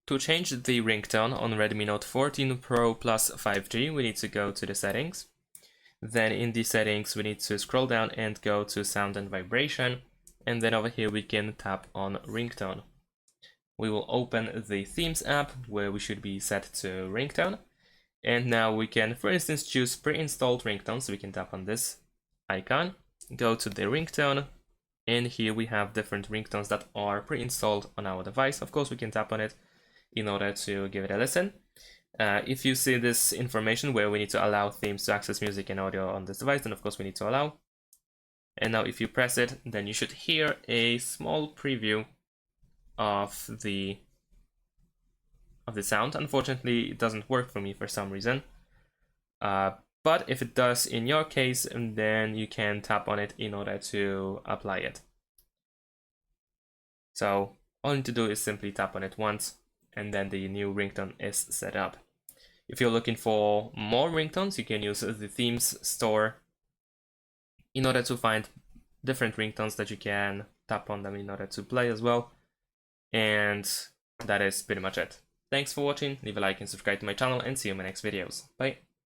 To change the ringtone on Redmi Note 14 Pro Plus 5G, we need to go to the settings. Then in the settings, we need to scroll down and go to sound and vibration. And then over here, we can tap on ringtone. We will open the themes app where we should be set to ringtone. And now we can, for instance, choose pre-installed ringtone. So we can tap on this icon, go to the ringtone. And here we have different ringtones that are pre-installed on our device. Of course, we can tap on it in order to give it a listen. If you see this information where we need to allow themes to access music and audio on this device, then of course we need to allow. And now if you press it, then you should hear a small preview of the sound. Unfortunately, it doesn't work for me for some reason. But if it does in your case, then you can tap on it in order to apply it. So all you need to do is simply tap on it once, and then the new ringtone is set up. If you're looking for more ringtones, you can use the themes store in order to find different ringtones that you can tap on them in order to play as well. And that is pretty much it. Thanks for watching, leave a like and subscribe to my channel, and see you in my next videos. Bye!